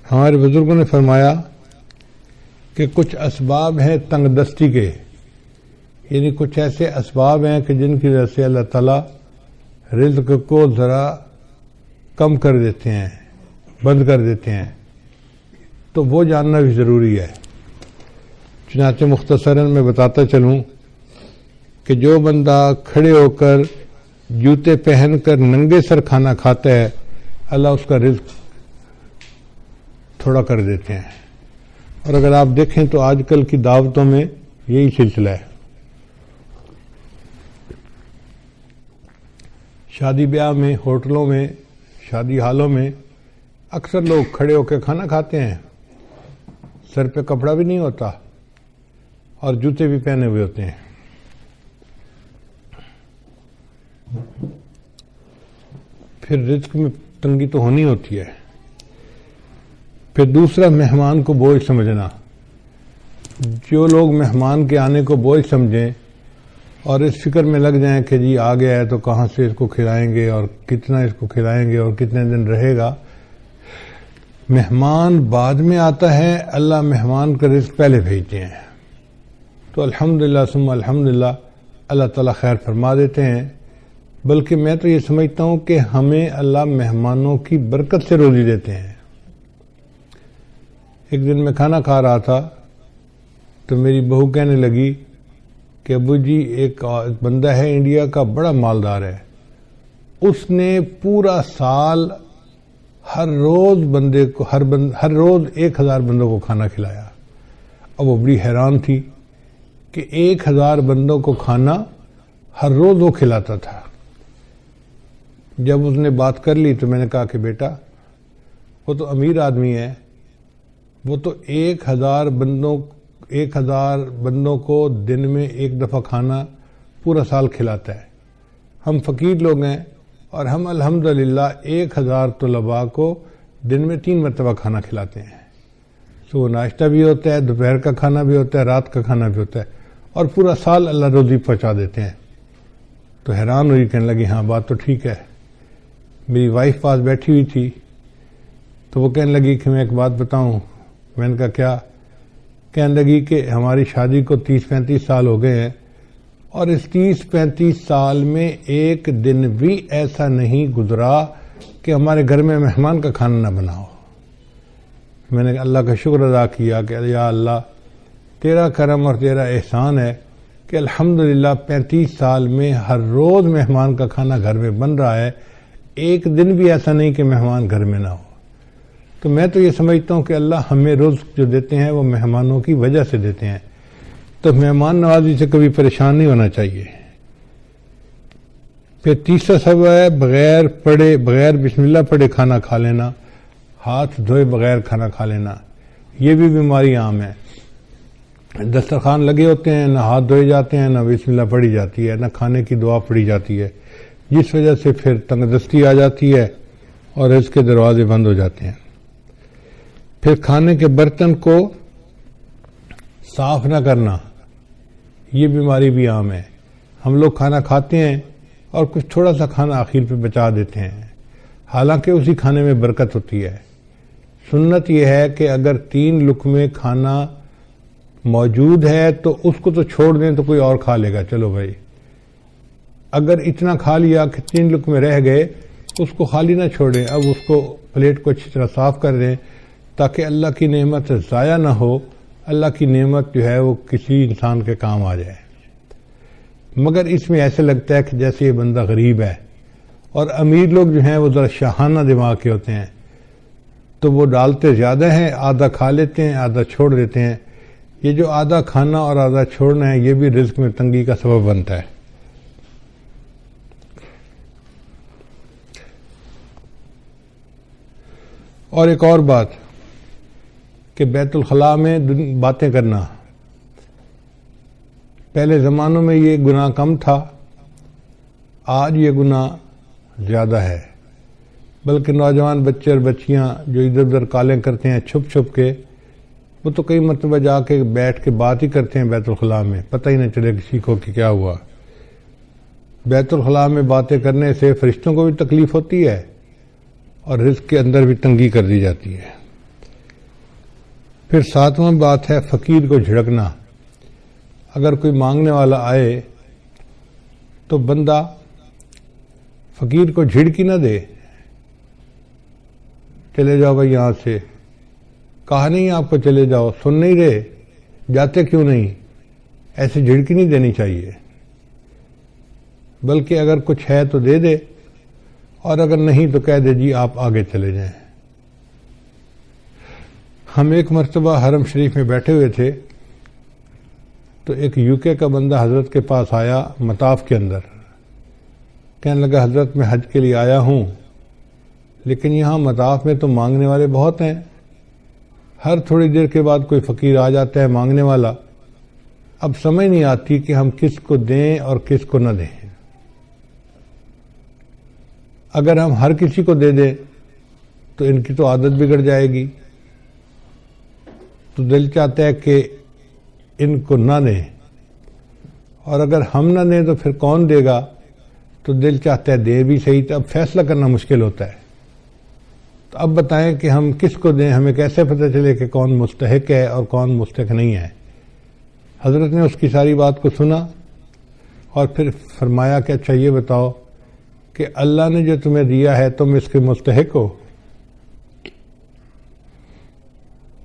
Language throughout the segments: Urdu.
ہمارے بزرگوں نے فرمایا کہ کچھ اسباب ہیں تنگ دستی کے، یعنی کچھ ایسے اسباب ہیں کہ جن کی وجہ سے اللہ تعالیٰ رزق کو ذرا کم کر دیتے ہیں، بند کر دیتے ہیں، تو وہ جاننا بھی ضروری ہے۔ چنانچہ مختصراً میں بتاتا چلوں کہ جو بندہ کھڑے ہو کر جوتے پہن کر ننگے سر کھانا کھاتا ہے، اللہ اس کا رزق تھوڑا کر دیتے ہیں۔ اور اگر آپ دیکھیں تو آج کل کی دعوتوں میں یہی سلسلہ ہے۔ شادی بیاہ میں، ہوٹلوں میں، شادی ہالوں میں اکثر لوگ کھڑے ہو کے کھانا کھاتے ہیں، سر پہ کپڑا بھی نہیں ہوتا اور جوتے بھی پہنے ہوئے ہوتے ہیں۔ پھر رزق میں تنگی تو ہونی ہوتی ہے۔ پھر دوسرا، مہمان کو بوجھ سمجھنا۔ جو لوگ مہمان کے آنے کو بوجھ سمجھیں اور اس فکر میں لگ جائیں کہ جی آ گیا ہے تو کہاں سے اس کو کھلائیں گے اور کتنا اس کو کھلائیں گے اور کتنے دن رہے گا، مہمان بعد میں آتا ہے، اللہ مہمان کا رزق پہلے بھیجتے ہیں، تو الحمدللہ ثم الحمدللہ اللہ تعالیٰ خیر فرما دیتے ہیں۔ بلکہ میں تو یہ سمجھتا ہوں کہ ہمیں اللہ مہمانوں کی برکت سے روزی دیتے ہیں۔ ایک دن میں کھانا کھا رہا تھا تو میری بہو کہنے لگی کہ ابو جی ایک بندہ ہے انڈیا کا، بڑا مالدار ہے، اس نے پورا سال ہر روز 1000 بندوں کو کھانا کھلایا۔ اب وہ بڑی حیران تھی کہ 1000 بندوں کو کھانا ہر روز وہ کھلاتا تھا۔ جب اس نے بات کر لی تو میں نے کہا کہ بیٹا وہ تو امیر آدمی ہے، وہ تو 1000 بندوں کو دن میں ایک دفعہ کھانا پورا سال کھلاتا ہے۔ ہم فقیر لوگ ہیں اور ہم الحمدللہ 1000 طلباء کو دن میں 3 مرتبہ کھانا کھلاتے ہیں۔ صبح ناشتہ بھی ہوتا ہے، دوپہر کا کھانا بھی ہوتا ہے، رات کا کھانا بھی ہوتا ہے، اور پورا سال اللہ روزی پہنچا دیتے ہیں۔ تو حیران ہوئی، کہنے لگی ہاں بات تو ٹھیک ہے۔ میری وائف پاس بیٹھی ہوئی تھی تو وہ کہنے لگی کہ میں ایک بات بتاؤں۔ میں نے کہا کیا؟ کہنے لگی کہ ہماری شادی کو 30-35 سال ہو گئے ہیں اور اس 30-35 سال میں ایک دن بھی ایسا نہیں گزرا کہ ہمارے گھر میں مہمان کا کھانا نہ بنا ہو۔ میں نے اللہ کا شکر ادا کیا کہ یا اللہ تیرا کرم اور تیرا احسان ہے کہ الحمدللہ 35 سال میں ہر روز مہمان کا کھانا گھر میں بن رہا ہے، ایک دن بھی ایسا نہیں کہ مہمان گھر میں نہ ہو۔ تو میں تو یہ سمجھتا ہوں کہ اللہ ہمیں رزق جو دیتے ہیں وہ مہمانوں کی وجہ سے دیتے ہیں، تو مہمان نوازی سے کبھی پریشان نہیں ہونا چاہیے۔ پھر تیسرا سبب ہے بغیر بسم اللہ پڑھے کھانا کھا لینا، ہاتھ دھوئے بغیر کھانا کھا لینا، یہ بھی بیماری عام ہے۔ دسترخوان لگے ہوتے ہیں، نہ ہاتھ دھوئے جاتے ہیں، نہ بسم اللہ پڑھی جاتی ہے، نہ کھانے کی دعا پڑھی جاتی ہے، جس وجہ سے پھر تنگ دستی آ جاتی ہے اور اس کے دروازے بند ہو جاتے ہیں۔ پھر کھانے کے برتن کو صاف نہ کرنا، یہ بیماری بھی عام ہے۔ ہم لوگ کھانا کھاتے ہیں اور کچھ تھوڑا سا کھانا آخر پہ بچا دیتے ہیں، حالانکہ اسی کھانے میں برکت ہوتی ہے۔ سنت یہ ہے کہ اگر 3 لقمے کھانا موجود ہے تو اس کو تو چھوڑ دیں تو کوئی اور کھا لے گا، چلو بھائی۔ اگر اتنا کھا لیا کہ 3 لقمے رہ گئے، اس کو خالی نہ چھوڑیں، اب اس کو پلیٹ کو اچھی طرح صاف کر دیں تاکہ اللہ کی نعمت ضائع نہ ہو، اللہ کی نعمت جو ہے وہ کسی انسان کے کام آ جائے۔ مگر اس میں ایسے لگتا ہے کہ جیسے یہ بندہ غریب ہے، اور امیر لوگ جو ہیں وہ ذرا شاہانہ دماغ کے ہوتے ہیں، تو وہ ڈالتے زیادہ ہیں، آدھا کھا لیتے ہیں، آدھا چھوڑ دیتے ہیں۔ یہ جو آدھا کھانا اور آدھا چھوڑنا ہے یہ بھی رزق میں تنگی کا سبب بنتا ہے۔ اور ایک اور بات کہ بیت الخلاء میں باتیں کرنا، پہلے زمانوں میں یہ گناہ کم تھا، آج یہ گناہ زیادہ ہے۔ بلکہ نوجوان بچے اور بچیاں جو ادھر ادھر کالیں کرتے ہیں چھپ چھپ کے، وہ تو کئی مرتبہ جا کے بیٹھ کے بات ہی کرتے ہیں بیت الخلاء میں، پتہ ہی نہ چلے کسی کو کہ کیا ہوا۔ بیت الخلاء میں باتیں کرنے سے فرشتوں کو بھی تکلیف ہوتی ہے اور رزق کے اندر بھی تنگی کر دی جاتی ہے۔ پھر 7واں بات ہے فقیر کو جھڑکنا. اگر کوئی مانگنے والا آئے تو بندہ فقیر کو جھڑکی نہ دے, چلے جاؤ بھائی یہاں سے, کہا نہیں آپ کو چلے جاؤ, سن نہیں رہے, جاتے کیوں نہیں, ایسے جھڑکی نہیں دینی چاہیے. بلکہ اگر کچھ ہے تو دے دے, اور اگر نہیں تو کہہ دے جی آپ آگے چلے جائیں. ہم ایک مرتبہ حرم شریف میں بیٹھے ہوئے تھے تو ایک UK کا بندہ حضرت کے پاس آیا مطاف کے اندر, کہنے لگا حضرت میں حج کے لیے آیا ہوں, لیکن یہاں مطاف میں تو مانگنے والے بہت ہیں, ہر تھوڑی دیر کے بعد کوئی فقیر آ جاتا ہے مانگنے والا, اب سمجھ نہیں آتی کہ ہم کس کو دیں اور کس کو نہ دیں. اگر ہم ہر کسی کو دے دیں تو ان کی تو عادت بگڑ جائے گی, تو دل چاہتا ہے کہ ان کو نہ دیں, اور اگر ہم نہ دیں تو پھر کون دے گا, تو دل چاہتا ہے دے بھی صحیح, تو اب فیصلہ کرنا مشکل ہوتا ہے. تو اب بتائیں کہ ہم کس کو دیں, ہمیں کیسے پتہ چلے کہ کون مستحق ہے اور کون مستحق نہیں ہے. حضرت نے اس کی ساری بات کو سنا اور پھر فرمایا کہ اچھا یہ بتاؤ کہ اللہ نے جو تمہیں دیا ہے تم اس کے مستحق ہو؟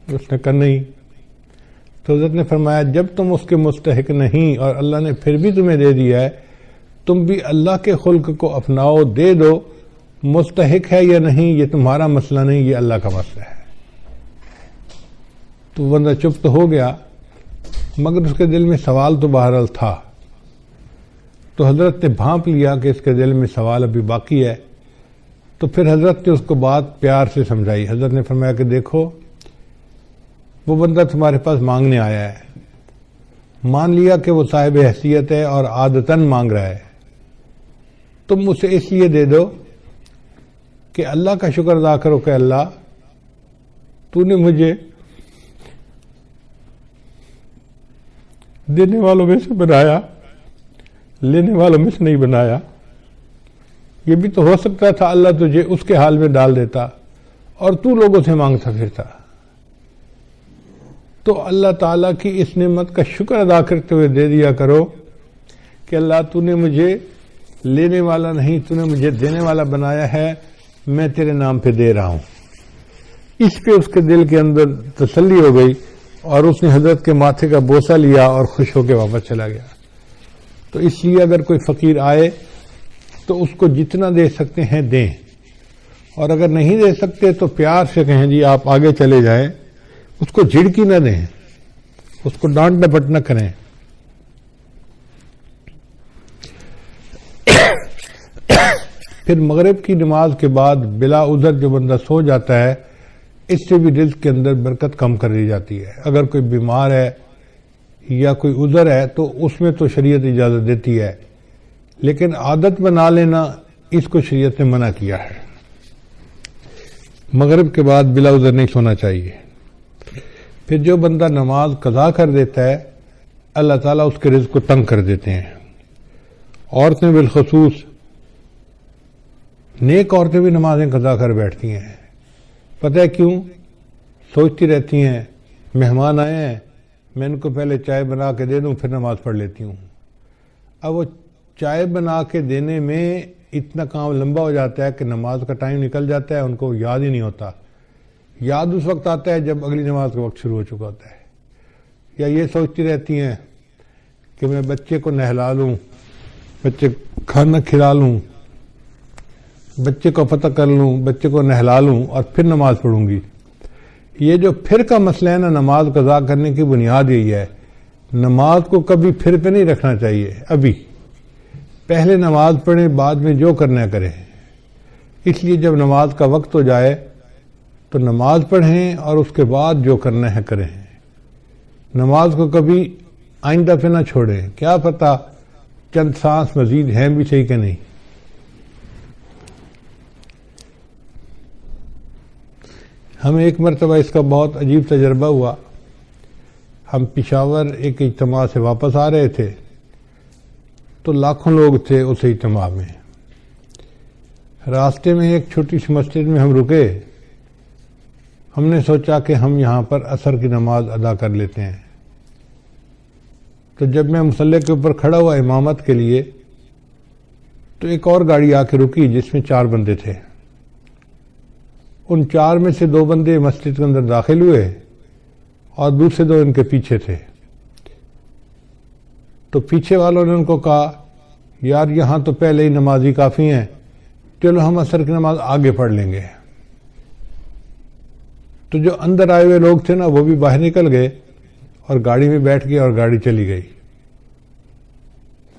اس نے کہا نہیں. تو حضرت نے فرمایا جب تم اس کے مستحق نہیں اور اللہ نے پھر بھی تمہیں دے دیا ہے, تم بھی اللہ کے خلق کو اپناؤ, دے دو, مستحق ہے یا نہیں یہ تمہارا مسئلہ نہیں, یہ اللہ کا مسئلہ ہے. تو بندہ چپ تو ہو گیا, مگر اس کے دل میں سوال تو بہرحال تھا. تو حضرت نے بھانپ لیا کہ اس کے دل میں سوال ابھی باقی ہے, تو پھر حضرت نے اس کو بات پیار سے سمجھائی. حضرت نے فرمایا کہ دیکھو وہ بندہ تمہارے پاس مانگنے آیا ہے, مان لیا کہ وہ صاحب حیثیت ہے اور عادتاً مانگ رہا ہے, تم اسے اس لیے دے دو کہ اللہ کا شکر ادا کرو کہ اللہ تو نے مجھے دینے والوں میں سے بنایا, لینے والوں میں سے نہیں بنایا. یہ بھی تو ہو سکتا تھا اللہ تجھے اس کے حال میں ڈال دیتا اور تو لوگوں سے مانگتا پھرتا. تو اللہ تعالیٰ کی اس نعمت کا شکر ادا کرتے ہوئے دے دیا کرو کہ اللہ تو نے مجھے لینے والا نہیں, تو نے مجھے دینے والا بنایا ہے, میں تیرے نام پہ دے رہا ہوں. اس پہ اس کے دل کے اندر تسلی ہو گئی اور اس نے حضرت کے ماتھے کا بوسہ لیا اور خوش ہو کے واپس چلا گیا. تو اس لیے اگر کوئی فقیر آئے تو اس کو جتنا دے سکتے ہیں دیں, اور اگر نہیں دے سکتے تو پیار سے کہیں جی آپ آگے چلے جائیں, اس کو جھڑکی نہ دیں, اس کو ڈانٹ ڈپٹ نہ کریں. پھر مغرب کی نماز کے بعد بلا عذر جو بندہ سو جاتا ہے, اس سے بھی رزق کے اندر برکت کم کر دی جاتی ہے. اگر کوئی بیمار ہے یا کوئی عذر ہے تو اس میں تو شریعت اجازت دیتی ہے, لیکن عادت بنا لینا اس کو شریعت نے منع کیا ہے. مغرب کے بعد بلا عذر نہیں سونا چاہیے. پھر جو بندہ نماز قضا کر دیتا ہے اللہ تعالیٰ اس کے رزق کو تنگ کر دیتے ہیں. عورتیں بالخصوص, نیک عورتیں بھی نمازیں قضا کر بیٹھتی ہیں. پتہ ہے کیوں؟ سوچتی رہتی ہیں مہمان آئے ہیں, میں ان کو پہلے چائے بنا کے دے دوں پھر نماز پڑھ لیتی ہوں. اب وہ چائے بنا کے دینے میں اتنا کام لمبا ہو جاتا ہے کہ نماز کا ٹائم نکل جاتا ہے, ان کو یاد ہی نہیں ہوتا. یاد اس وقت آتا ہے جب اگلی نماز کا وقت شروع ہو چکا ہوتا ہے. یا یہ سوچتی رہتی ہیں کہ میں بچے کو نہلا لوں, بچے کھانا کھلا لوں, بچے کو پتہ کر لوں, بچے کو نہلا لوں اور پھر نماز پڑھوں گی. یہ جو پھر کا مسئلہ ہے نا, نماز قضا کرنے کی بنیاد یہی ہے. نماز کو کبھی پھر پہ نہیں رکھنا چاہیے. ابھی پہلے نماز پڑھیں, بعد میں جو کرنا کریں. اس لیے جب نماز کا وقت ہو جائے تو نماز پڑھیں اور اس کے بعد جو کرنا ہے کریں. نماز کو کبھی آئندہ پہ نہ چھوڑیں, کیا پتہ چند سانس مزید ہیں بھی صحیح کہ نہیں. ہمیں ایک مرتبہ اس کا بہت عجیب تجربہ ہوا. ہم پشاور ایک اجتماع سے واپس آ رہے تھے تو لاکھوں لوگ تھے اس اجتماع میں. راستے میں ایک چھوٹی سی مسجد میں ہم رکے. ہم نے سوچا کہ ہم یہاں پر عصر کی نماز ادا کر لیتے ہیں۔ تو جب میں مصلی کے اوپر کھڑا ہوا امامت کے لیے تو ایک اور گاڑی آ کے رکی جس میں 4 بندے تھے۔ ان 4 میں سے 2 بندے مسجد کے اندر داخل ہوئے اور دوسرے 2 ان کے پیچھے تھے۔ تو پیچھے والوں نے ان کو کہا یار یہاں تو پہلے ہی نمازی کافی ہیں، چلو ہم عصر کی نماز آگے پڑھ لیں گے۔ تو جو اندر آئے ہوئے لوگ تھے نا وہ بھی باہر نکل گئے اور گاڑی میں بیٹھ گئے اور گاڑی چلی گئی۔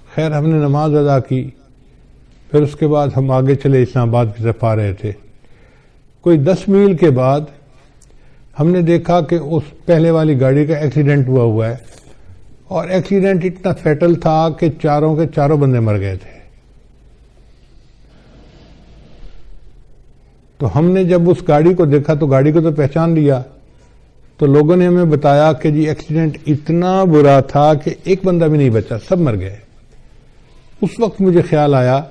خیر ہم نے نماز ادا کی، پھر اس کے بعد ہم آگے چلے اسلام آباد کی طرف آ رہے تھے۔ کوئی 10 میل کے بعد ہم نے دیکھا کہ اس پہلے والی گاڑی کا ایکسیڈنٹ ہوا ہے، اور ایکسیڈنٹ اتنا فیٹل تھا کہ چاروں کے چاروں بندے مر گئے تھے۔ تو ہم نے جب اس گاڑی کو دیکھا تو گاڑی کو تو پہچان لیا، تو لوگوں نے ہمیں بتایا کہ جی ایکسیڈنٹ اتنا برا تھا کہ ایک بندہ بھی نہیں بچا، سب مر گئے۔ اس وقت مجھے خیال آیا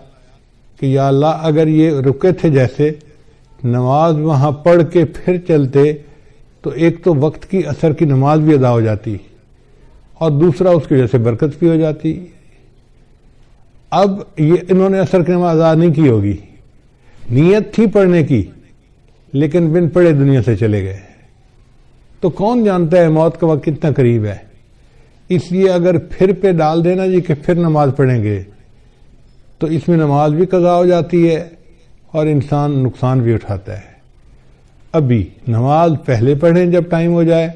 کہ یا اللہ اگر یہ رکے تھے جیسے نماز وہاں پڑھ کے پھر چلتے تو ایک تو وقت کی عصر کی نماز بھی ادا ہو جاتی اور دوسرا اس کی وجہ سے برکت بھی ہو جاتی۔ اب یہ انہوں نے عصر کی نماز ادا نہیں کی ہوگی، نیت تھی پڑھنے کی لیکن بن پڑھے دنیا سے چلے گئے۔ تو کون جانتا ہے موت کا وقت کتنا قریب ہے، اس لیے اگر پھر پہ ڈال دینا جی کہ پھر نماز پڑھیں گے تو اس میں نماز بھی قضا ہو جاتی ہے اور انسان نقصان بھی اٹھاتا ہے۔ ابھی نماز پہلے پڑھیں جب ٹائم ہو جائے،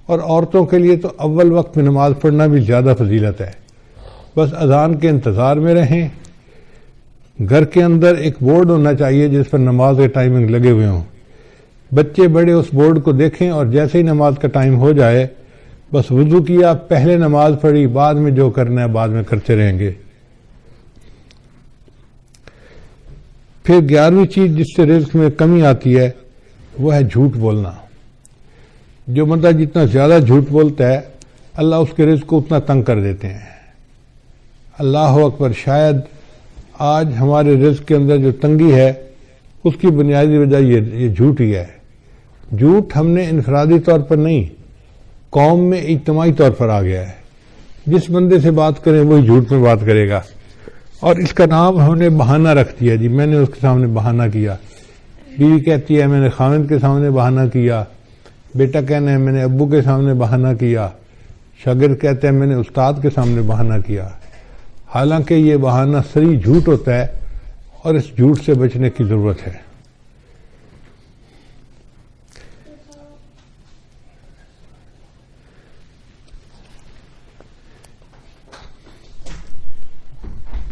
اور عورتوں کے لیے تو اول وقت میں نماز پڑھنا بھی زیادہ فضیلت ہے۔ بس اذان کے انتظار میں رہیں۔ گھر کے اندر ایک بورڈ ہونا چاہیے جس پر نماز کے ٹائمنگ لگے ہوئے ہوں، بچے بڑے اس بورڈ کو دیکھیں اور جیسے ہی نماز کا ٹائم ہو جائے بس وضو کیا، پہلے نماز پڑھی، بعد میں جو کرنا ہے بعد میں کرتے رہیں گے۔ پھر 11ویں چیز جس سے رزق میں کمی آتی ہے وہ ہے جھوٹ بولنا۔ جو بندہ جتنا زیادہ جھوٹ بولتا ہے اللہ اس کے رزق کو اتنا تنگ کر دیتے ہیں۔ اللہ اکبر، شاید آج ہمارے رزق کے اندر جو تنگی ہے اس کی بنیادی وجہ یہ جھوٹ ہی ہے۔ جھوٹ ہم نے انفرادی طور پر نہیں، قوم میں اجتماعی طور پر آ گیا ہے۔ جس بندے سے بات کریں وہی جھوٹ میں بات کرے گا، اور اس کا نام ہم نے بہانہ رکھ دیا جی میں نے اس کے سامنے بہانہ کیا۔ بیوی کہتی ہے میں نے خاوند کے سامنے بہانہ کیا، بیٹا کہنا ہے میں نے ابو کے سامنے بہانہ کیا، شاگرد کہتے ہیں میں نے استاد کے سامنے بہانہ کیا۔ حالانکہ یہ بہانہ صریح جھوٹ ہوتا ہے اور اس جھوٹ سے بچنے کی ضرورت ہے۔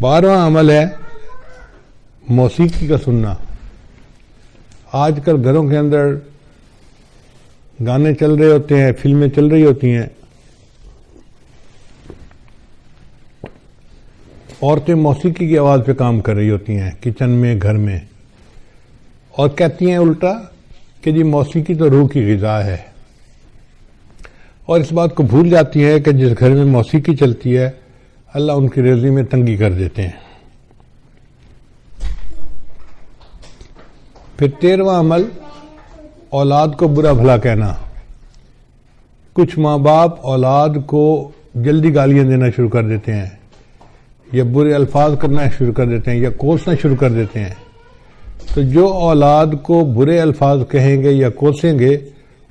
بارہواں عمل ہے موسیقی کا سننا۔ آج کل گھروں کے اندر گانے چل رہے ہوتے ہیں، فلمیں چل رہی ہوتی ہیں، عورتیں موسیقی کی آواز پہ کام کر رہی ہوتی ہیں کچن میں، گھر میں، اور کہتی ہیں الٹا کہ جی موسیقی تو روح کی غذا ہے، اور اس بات کو بھول جاتی ہے کہ جس گھر میں موسیقی چلتی ہے اللہ ان کی رزق میں تنگی کر دیتے ہیں۔ پھر 13واں عمل اولاد کو برا بھلا کہنا۔ کچھ ماں باپ اولاد کو جلدی گالیاں دینا شروع کر دیتے ہیں، یا برے الفاظ کرنا شروع کر دیتے ہیں، یا کوسنا شروع کر دیتے ہیں۔ تو جو اولاد کو برے الفاظ کہیں گے یا کوسیں گے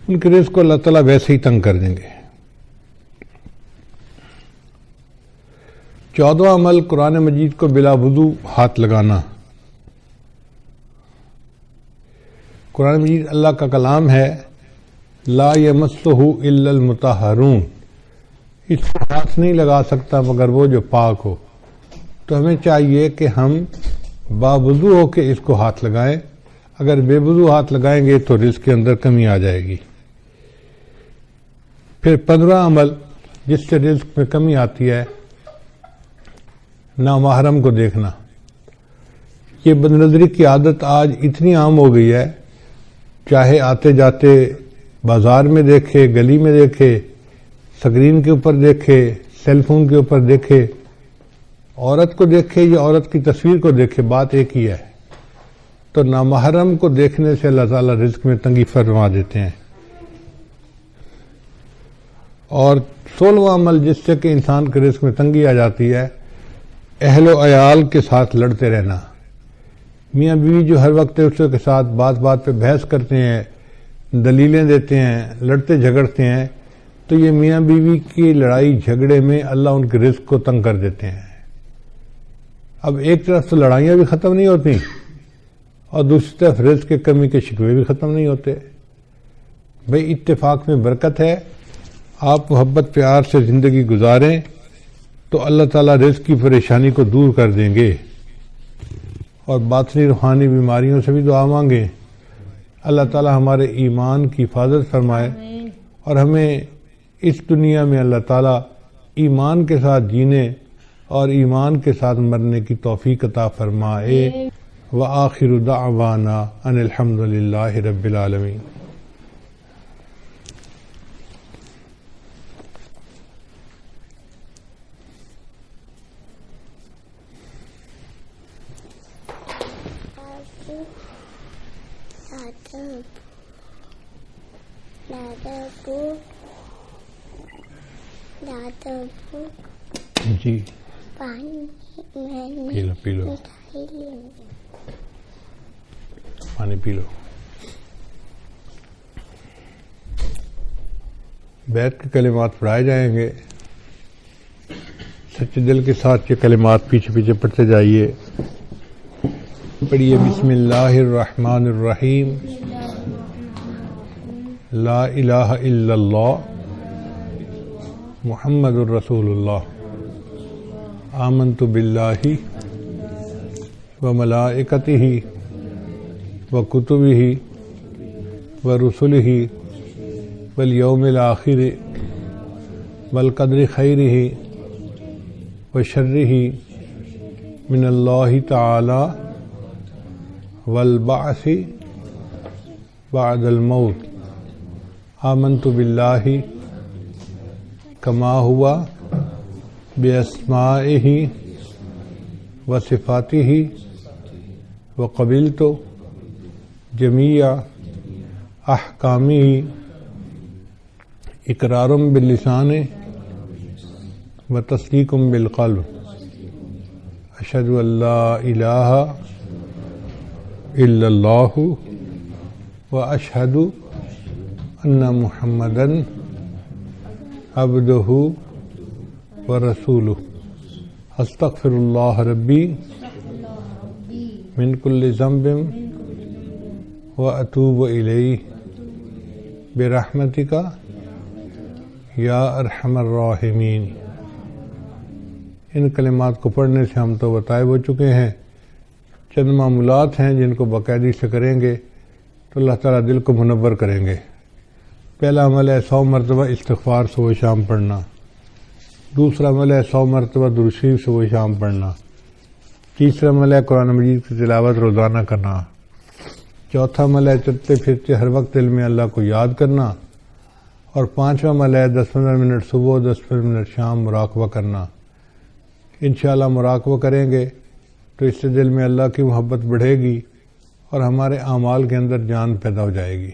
ان کے رزق کو اللہ تعالیٰ ویسے ہی تنگ کر دیں گے۔ 14واں عمل قرآن مجید کو بلا وضو ہاتھ لگانا۔ قرآن مجید اللہ کا کلام ہے، لا یمسہ الا المطہرون، اس کو ہاتھ نہیں لگا سکتا مگر وہ جو پاک ہو۔ تو ہمیں چاہیے کہ ہم باوضو ہو کے اس کو ہاتھ لگائیں، اگر بے وضو ہاتھ لگائیں گے تو رزق کے اندر کمی آ جائے گی۔ پھر 15واں عمل جس سے رزق میں کمی آتی ہے نامحرم کو دیکھنا۔ یہ بدنظری کی عادت آج اتنی عام ہو گئی ہے، چاہے آتے جاتے بازار میں دیکھے، گلی میں دیکھے، سکرین کے اوپر دیکھے، سیل فون کے اوپر دیکھے، عورت کو دیکھے یا عورت کی تصویر کو دیکھے، بات ایک ہی ہے۔ تو نامحرم کو دیکھنے سے اللہ تعالیٰ رزق میں تنگی فرما دیتے ہیں۔ اور 16واں عمل جس سے کہ انسان کے رزق میں تنگی آ جاتی ہے، اہل و عیال کے ساتھ لڑتے رہنا۔ میاں بیوی جو ہر وقت ایک دوسرے کے ساتھ بات بات پہ بحث کرتے ہیں، دلیلیں دیتے ہیں، لڑتے جھگڑتے ہیں، تو یہ میاں بیوی کی لڑائی جھگڑے میں اللہ ان کے رزق کو تنگ کر دیتے ہیں۔ اب ایک طرف تو لڑائیاں بھی ختم نہیں ہوتی اور دوسری طرف رزق کی کمی کے شکوے بھی ختم نہیں ہوتے۔ بھئی اتفاق میں برکت ہے، آپ محبت پیار سے زندگی گزاریں تو اللہ تعالیٰ رزق کی پریشانی کو دور کر دیں گے۔ اور باطنی روحانی بیماریوں سے بھی دعا مانگیں، اللہ تعالیٰ ہمارے ایمان کی حفاظت فرمائے اور ہمیں اس دنیا میں اللہ تعالیٰ ایمان کے ساتھ جینے اور ایمان کے ساتھ مرنے کی توفیق عطا فرمائے۔ وآخر دعوانا ان الحمد للہ رب العالمین۔ جی پی لو پی لو، پانی پی لو۔ بیت کے کلمات پڑھائے جائیں گے، سچے دل کے ساتھ یہ کلمات پیچھے پیچھے پڑھتے جائیے۔ پڑھیے بسم اللہ الرحمن الرحیم، لا الہ الا اللہ محمد الرسول اللہ، آمنت باللہ وملائکتہ وکتبہ ورسلہ والیوم الآخر والقدر خیرہ وشرہ من اللہ تعالی والبعث بعد الموت، آمنت باللہ کما ہوا باسمائہ وصفاتہ وقبلت جمیع احکامہ اقرار باللسان وتصدیق بالقلب، اشہد ان لا الہ الا اللہ واشہد ان محمدا عبدہ ورسولہ، استغفر اللہ ربی من کل ذنب واتوب الیہ برحمتک یا ارحم الراحمین۔ ان کلمات کو پڑھنے سے ہم تو بتائے ہو چکے ہیں، چند معمولات ہیں جن کو باقاعدگی سے کریں گے تو اللہ تعالیٰ دل کو منور کریں گے۔ پہلا عمل ہے 100 مرتبہ استغفار صبح و شام پڑھنا، دوسرا عمل ہے 100 مرتبہ درود شریف صبح و شام پڑھنا، تیسرا عمل ہے قرآن مجید کی تلاوت روزانہ کرنا، چوتھا عمل ہے چلتے پھرتے ہر وقت دل میں اللہ کو یاد کرنا، اور پانچواں عمل ہے 10-15 منٹ صبح 10-15 منٹ شام مراقبہ کرنا۔ انشاءاللہ مراقبہ کریں گے تو اس سے دل میں اللہ کی محبت بڑھے گی اور ہمارے اعمال کے اندر جان پیدا ہو جائے گی۔